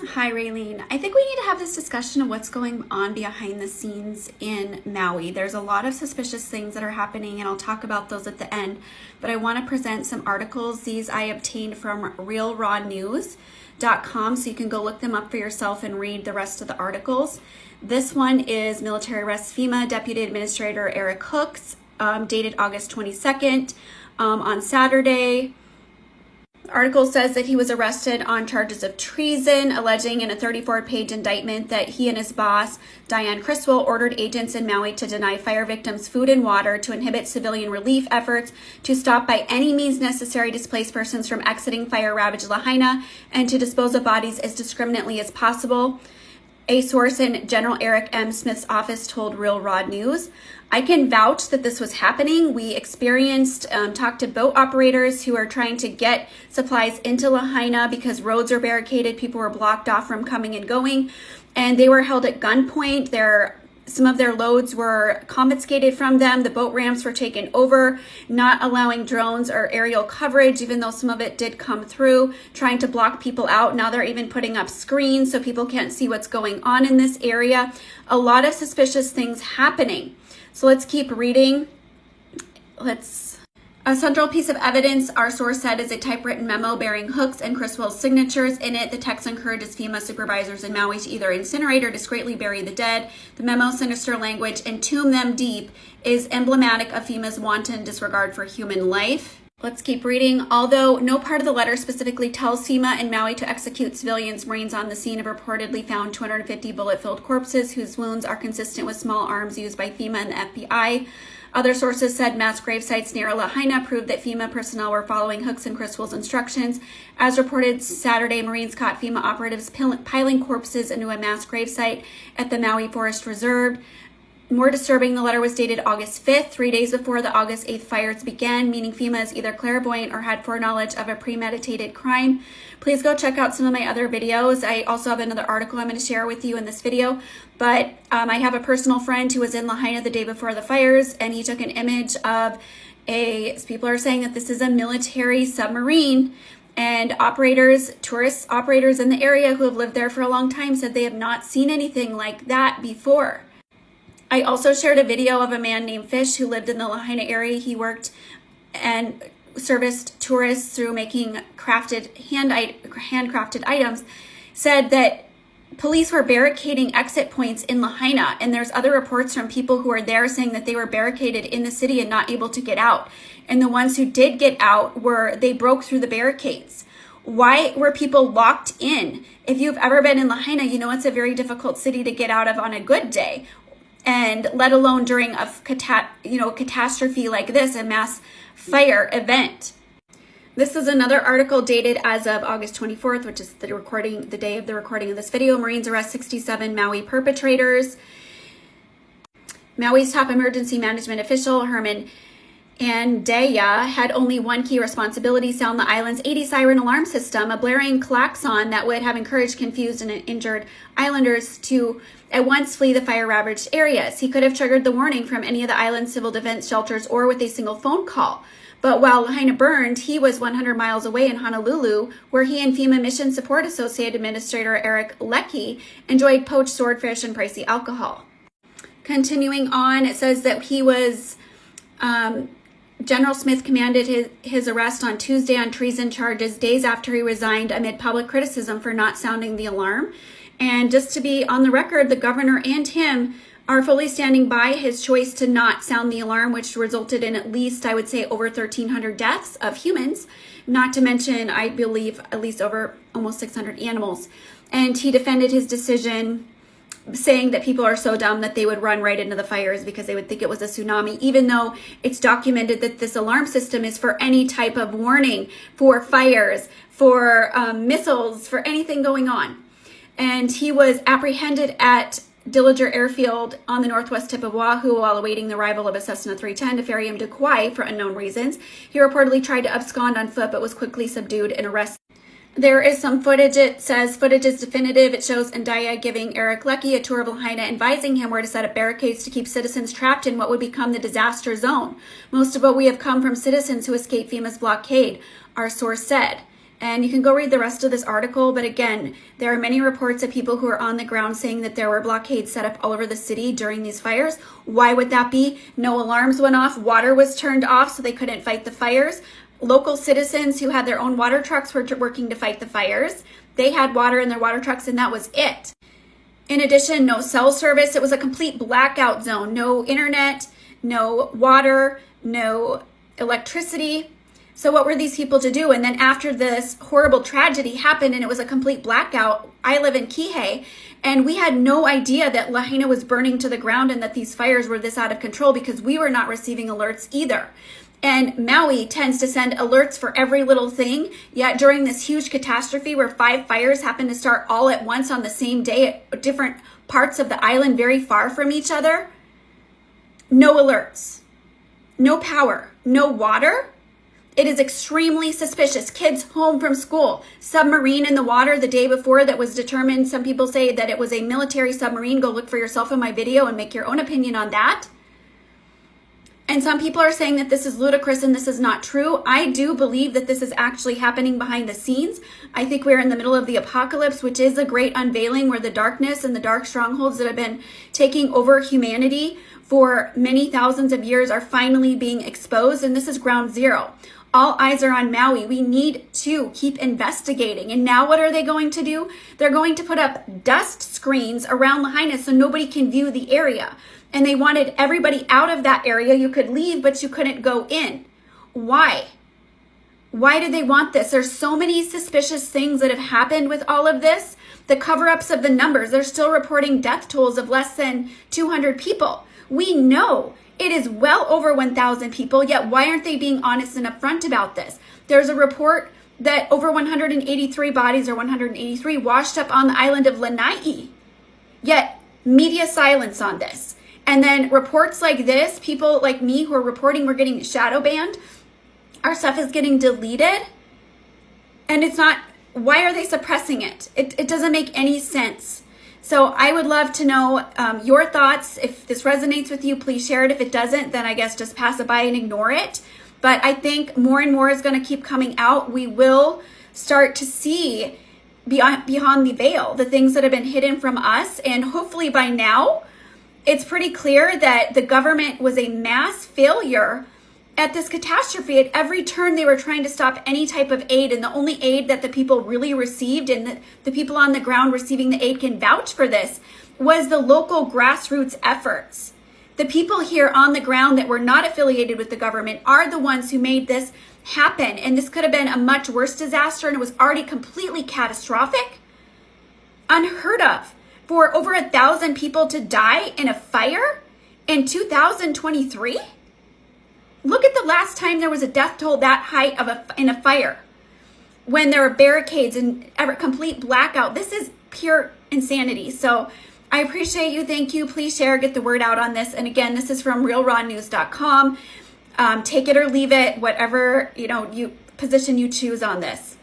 Hi, Raylene. I think we need to have this discussion of what's going on behind the scenes in Maui. There's a lot of suspicious things that are happening, and I'll talk about those at the end. But I want to present some articles. These I obtained from realrawnews.com, so you can go look them up for yourself and read the rest of the articles. This one is Military Arrest FEMA Deputy Administrator Eric Hooks, dated August 22nd on Saturday. The article says that he was arrested on charges of treason, alleging in a 34-page indictment that he and his boss, Diane Criswell, ordered agents in Maui to deny fire victims food and water, to inhibit civilian relief efforts, to stop by any means necessary displaced persons from exiting fire-ravaged Lahaina, and to dispose of bodies as discriminately as possible. A source in General Eric M. Smith's office told Real Raw News. I can vouch that this was happening. We talked to boat operators who are trying to get supplies into Lahaina because roads are barricaded. People were blocked off from coming and going, and they were held at gunpoint. Some of their loads were confiscated from them. The boat ramps were taken over, not allowing drones or aerial coverage, even though some of it did come through, trying to block people out. Now they're even putting up screens so people can't see what's going on in this area. A lot of suspicious things happening. So let's keep reading. A central piece of evidence, our source said, is a typewritten memo bearing Hooks and Criswell's signatures. In it, the text encourages FEMA supervisors in Maui to either incinerate or discreetly bury the dead. The memo's sinister language, "entomb them deep," is emblematic of FEMA's wanton disregard for human life. Let's keep reading. Although no part of the letter specifically tells FEMA in Maui to execute civilians, Marines on the scene have reportedly found 250 bullet-filled corpses whose wounds are consistent with small arms used by FEMA and the FBI. Other sources said mass grave sites near Lahaina proved that FEMA personnel were following Hooks and Criswell's instructions. As reported Saturday, Marines caught FEMA operatives piling corpses into a mass grave site at the Maui Forest Reserve. More disturbing, the letter was dated August 5th, 3 days before the August 8th fires began, meaning FEMA is either clairvoyant or had foreknowledge of a premeditated crime. Please go check out some of my other videos. I also have another article I'm going to share with you in this video, but I have a personal friend who was in Lahaina the day before the fires, and he took an image of people are saying that this is a military submarine, and tourist operators in the area who have lived there for a long time said they have not seen anything like that before. I also shared a video of a man named Fish who lived in the Lahaina area. He worked and serviced tourists through making handcrafted items, said that police were barricading exit points in Lahaina, and there's other reports from people who are there saying that they were barricaded in the city and not able to get out. And the ones who did get out they broke through the barricades. Why were people locked in? If you've ever been in Lahaina, you know it's a very difficult city to get out of on a good day, and let alone during a catastrophe like this, a mass fire event. This is another article dated as of August 24th, which is the day of the recording of this video. Marines arrest 67 Maui perpetrators. Maui's top emergency management official, Herman Andaya, had only one key responsibility: sound the island's 80 siren alarm system, a blaring klaxon that would have encouraged confused and injured islanders to at once flee the fire-ravaged areas. He could have triggered the warning from any of the island's civil defense shelters or with a single phone call. But while Lahaina burned, he was 100 miles away in Honolulu, where he and FEMA Mission Support Associate Administrator Eric Leckie enjoyed poached swordfish and pricey alcohol. Continuing on, it says that he was... General Smith commanded his arrest on Tuesday on treason charges, days after he resigned amid public criticism for not sounding the alarm. And just to be on the record, the governor and him are fully standing by his choice to not sound the alarm, which resulted in at least, I would say, over 1,300 deaths of humans, not to mention, I believe, at least over almost 600 animals. And he defended his decision, saying that people are so dumb that they would run right into the fires because they would think it was a tsunami, even though it's documented that this alarm system is for any type of warning, for fires, for missiles, for anything going on. And he was apprehended at Dillinger Airfield on the northwest tip of Oahu while awaiting the arrival of a Cessna 310 to ferry him to Kauai for unknown reasons. He reportedly tried to abscond on foot but was quickly subdued and arrested. There is some footage. It says footage is definitive. It shows Andaya giving Eric Leckie a tour of Lahaina, advising him where to set up barricades to keep citizens trapped in what would become the disaster zone. Most of what we have come from citizens who escaped FEMA's blockade, our source said. And you can go read the rest of this article. But again, there are many reports of people who are on the ground saying that there were blockades set up all over the city during these fires. Why would that be? No alarms went off. Water was turned off, so they couldn't fight the fires. Local citizens who had their own water trucks were working to fight the fires. They had water in their water trucks, and that was it. In addition, no cell service. It was a complete blackout zone. No internet, no water, no electricity. So what were these people to do? And then after this horrible tragedy happened and it was a complete blackout, I live in Kihei, and we had no idea that Lahaina was burning to the ground and that these fires were this out of control because we were not receiving alerts either. And Maui tends to send alerts for every little thing, yet during this huge catastrophe where 5 fires happened to start all at once on the same day at different parts of the island very far from each other, no alerts, no power, no water. It is extremely suspicious. Kids home from school, submarine in the water the day before that was determined. Some people say that it was a military submarine. Go look for yourself in my video and make your own opinion on that. And some people are saying that this is ludicrous and this is not true. I do believe that this is actually happening behind the scenes. I think we're in the middle of the apocalypse, which is a great unveiling where the darkness and the dark strongholds that have been taking over humanity for many thousands of years are finally being exposed. And this is ground zero. All eyes are on Maui. We need to keep investigating. And now what are they going to do? They're going to put up dust screens around Lahaina so nobody can view the area. And they wanted everybody out of that area. You could leave, but you couldn't go in. Why? Why did they want this? There's so many suspicious things that have happened with all of this. The cover-ups of the numbers. They're still reporting death tolls of less than 200 people. We know it is well over 1,000 people, yet why aren't they being honest and upfront about this? There's a report that over 183 bodies or 183 washed up on the island of Lanai, yet media silence on this. And then reports like this, people like me who are reporting we're getting shadow banned, our stuff is getting deleted, and it's not, why are they suppressing it? It doesn't make any sense. So I would love to know your thoughts. If this resonates with you, please share it. If it doesn't, then I guess just pass it by and ignore it. But I think more and more is going to keep coming out. We will start to see beyond the veil, the things that have been hidden from us. And hopefully by now, it's pretty clear that the government was a mass failure at this catastrophe. At every turn, they were trying to stop any type of aid, and the only aid that the people really received, and the people on the ground receiving the aid can vouch for this, was the local grassroots efforts. The people here on the ground that were not affiliated with the government are the ones who made this happen, and this could have been a much worse disaster, and it was already completely catastrophic. Unheard of. For over 1,000 people to die in a fire in 2023? Look at the last time there was a death toll that high in a fire, when there were barricades and complete blackout. This is pure insanity. So I appreciate you. Thank you. Please share, get the word out on this. And again, this is from realrawnews.com. Take it or leave it, whatever position you choose on this.